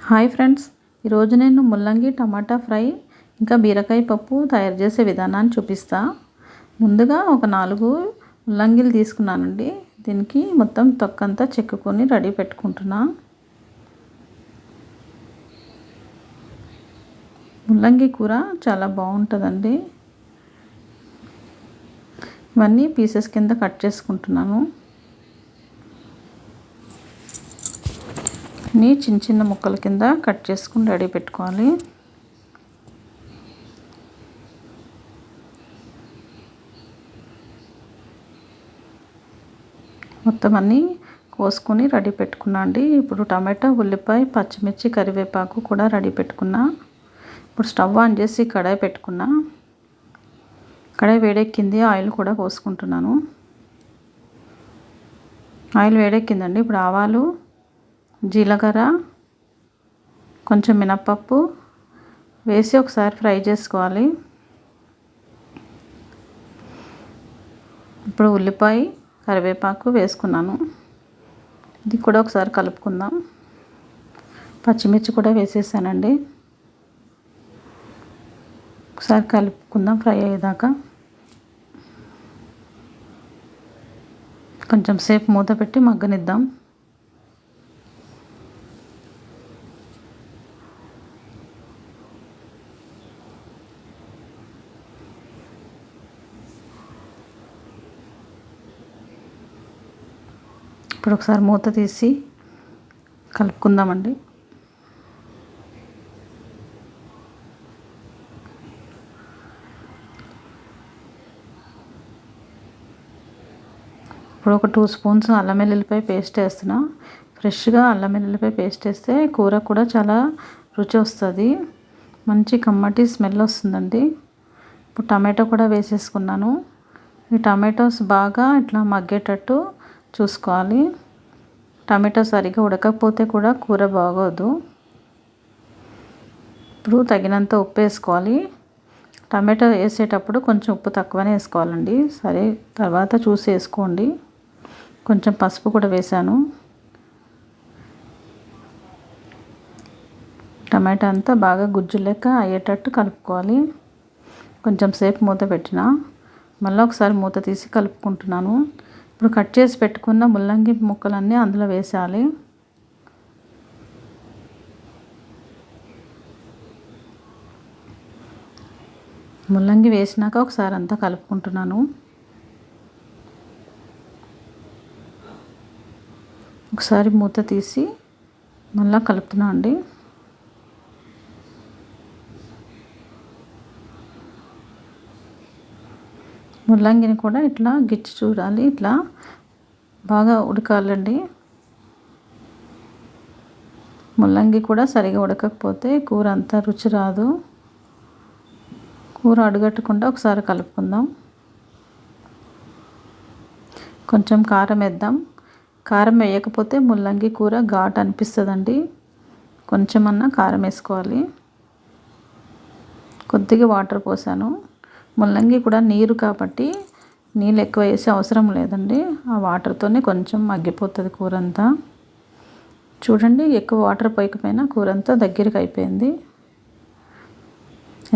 Hi friends, ఈరోజు నేను ముల్లంగి టమాటా ఫ్రై ఇంకా బీరకాయ పప్పు తయారు చేసే విధానాన్ని చూపిస్తా. ముందుగా ఒక 4 ముల్లంగిలు తీసుకున్నానండి. దీనికి మొత్తం తొక్కంతా చెక్కుకొని రెడీ పెట్టుకుంటున్నా. ముల్లంగి కూర చాలా బాగుంటుందండి. ఇవన్నీ పీసెస్ కింద కట్ చేసుకుంటున్నాను. చిన్న చిన్న ముక్కల కింద కట్ చేసుకుని రెడీ పెట్టుకోవాలి. మొత్తం అన్నీ కోసుకొని రెడీ పెట్టుకున్నా అండి. ఇప్పుడు టమాటా, ఉల్లిపాయ, పచ్చిమిర్చి, కరివేపాకు కూడా రెడీ పెట్టుకున్నా. ఇప్పుడు స్టవ్ ఆన్ చేసి కడాయి పెట్టుకున్నా. కడాయి వేడెక్కింది. ఆయిల్ కూడా పోసుకుంటున్నాను. ఆయిల్ వేడెక్కిందండి. ఇప్పుడు ఆవాలు, జీలకర్ర, కొంచెం మినప్పప్పు వేసి ఒకసారి ఫ్రై చేసుకోవాలి. ఇప్పుడు ఉల్లిపాయ, కరివేపాకు వేసుకున్నాను. ఇది కూడా ఒకసారి కలుపుకుందాం. పచ్చిమిర్చి కూడా వేసేసానండి. ఒకసారి కలుపుకుందాం ఫ్రై అయ్యేదాకా. కొంచెం సేపు మూత పెట్టి మగ్గనిద్దాం. ఇప్పుడు ఒకసారి మూత తీసి కలుపుకుందామండి. ఇప్పుడు ఒక 2 స్పూన్స్ అల్లం వెల్లుల్లిపాయ పేస్ట్ వేస్తున్నా. ఫ్రెష్గా అల్లం వెల్లుల్లిపాయ పేస్ట్ వేస్తే కూర కూడా చాలా రుచి వస్తుంది. మంచి కమ్మటి స్మెల్ వస్తుందండి. ఇప్పుడు టమాటో కూడా వేసేసుకున్నాను. ఈ టమాటోస్ బాగా ఇట్లా మగ్గేటట్టు చూసుకోవాలి. టమాటో సరిగ్గా ఉడకకపోతే కూడా కూర బాగోదు. ఇప్పుడు తగినంత ఉప్పు వేసుకోవాలి. టమాటో వేసేటప్పుడు కొంచెం ఉప్పు తక్కువనే వేసుకోవాలండి. సరే, తర్వాత చూసి వేసుకోండి. కొంచెం పసుపు కూడా వేసాను. టమాటా అంతా బాగా గుజ్జు లెక్క అయ్యేటట్టు కలుపుకోవాలి. కొంచెం సేపు మూత పెట్టిన మళ్ళీ ఒకసారి మూత తీసి కలుపుకుంటున్నాను. ఇప్పుడు కట్ చేసి పెట్టుకున్న ముల్లంగి ముక్కలన్నీ అందులో వేసాలి. ముల్లంగి వేసినాక ఒకసారి అంతా కలుపుకుంటున్నాను. ఒకసారి మూత తీసి మళ్ళీ కలుపుతున్నా అండి. ముల్లంగిని కూడా ఇట్లా గిచ్చి చూడాలి. ఇట్లా బాగా ఉడకాలండి. ముల్లంగి కూడా సరిగా ఉడకకపోతే కూర అంతా రుచి రాదు. కూర అడుగట్టకుండా ఒకసారి కలుపుకుందాం. కొంచెం కారం వేద్దాం. కారం వేయకపోతే ముల్లంగి కూర ఘాటు అనిపిస్తుందండి. కొంచెమన్నా కారం వేసుకోవాలి. కొద్దిగా వాటర్ పోసాను. ముల్లంగి కూడా నీరు కాబట్టి నీళ్ళు ఎక్కువ వేసే అవసరం లేదండి. ఆ వాటర్తోనే కొంచెం మగ్గిపోతుంది కూర అంతా. చూడండి, ఎక్కువ వాటర్ పోయకపోయినా కూర అంతా దగ్గరికి అయిపోయింది.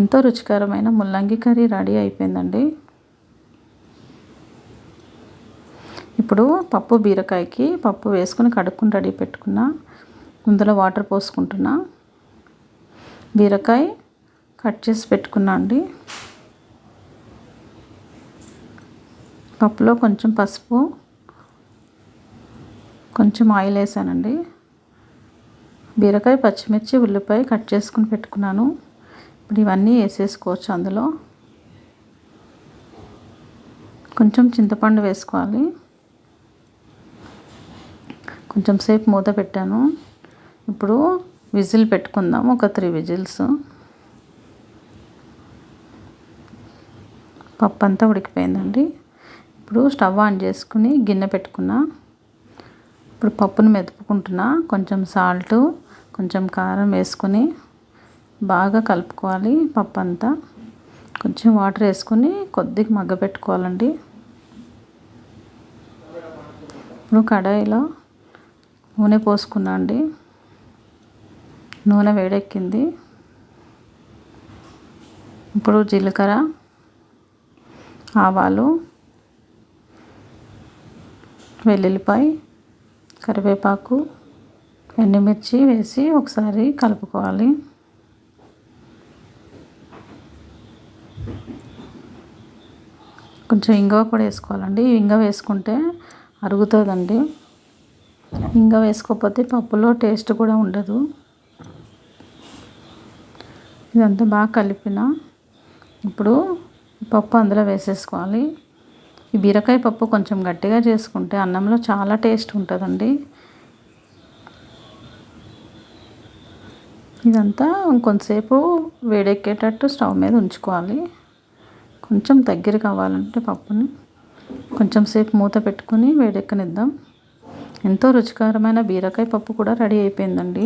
ఎంతో రుచికరమైన ముల్లంగి కర్రీ రెడీ అయిపోయిందండి. ఇప్పుడు పప్పు, బీరకాయకి పప్పు వేసుకుని కడుక్కుని రెడీ పెట్టుకున్నా. ఇందులో వాటర్ పోసుకుంటున్నా. బీరకాయ కట్ చేసి పెట్టుకున్నా అండి. పప్పులో కొంచెం పసుపు, కొంచెం ఆయిల్ వేసానండి. బీరకాయ, పచ్చిమిర్చి, ఉల్లిపాయ కట్ చేసుకుని పెట్టుకున్నాను. ఇప్పుడు ఇవన్నీ వేసేసుకోవచ్చు. అందులో కొంచెం చింతపండు వేసుకోవాలి. కొంచెం సేపు మూత పెట్టాను. ఇప్పుడు విజిల్ పెట్టుకుందాం. ఒక 3 విజిల్స్. పప్పు అంతా ఉడికిపోయిందండి. ఇప్పుడు స్టవ్ ఆన్ చేసుకుని గిన్నె పెట్టుకున్నా. ఇప్పుడు పప్పును మెదుపుకుంటున్నా. కొంచెం సాల్టు, కొంచెం కారం వేసుకొని బాగా కలుపుకోవాలి. పప్పు అంతా కొంచెం వాటర్ వేసుకొని కొద్దిగా మగ్గపెట్టుకోవాలండి. ఇప్పుడు కడాయిలో నూనె పోసుకున్నా అండి. నూనె వేడెక్కింది. ఇప్పుడు జీలకర్ర, ఆవాలు, వెల్లుల్లిపాయ, కరివేపాకు, ఎండుమిర్చి వేసి ఒకసారి కలుపుకోవాలి. కొంచెం ఇంగువ కూడా వేసుకోవాలండి. ఇంగువ వేసుకుంటే అరుగుతుందండి. ఇంగువ వేసుకోకపోతే పప్పులో టేస్ట్ కూడా ఉండదు. ఇదంతా బాగా కలిపిన ఇప్పుడు పప్పు అందులో వేసేసుకోవాలి. ఈ బీరకాయ పప్పు కొంచెం గట్టిగా చేసుకుంటే అన్నంలో చాలా టేస్ట్ ఉంటుందండి. ఇదంతా ఇంకొంతసేపు వేడెక్కేటట్టు స్టవ్ మీద ఉంచుకోవాలి. కొంచెం దగ్గర కావాలంటే పప్పుని కొంచెం సేపు మూత పెట్టుకొని వేడెక్కనిద్దాం. ఎంతో రుచికరమైన బీరకాయ పప్పు కూడా రెడీ అయిపోయిందండి.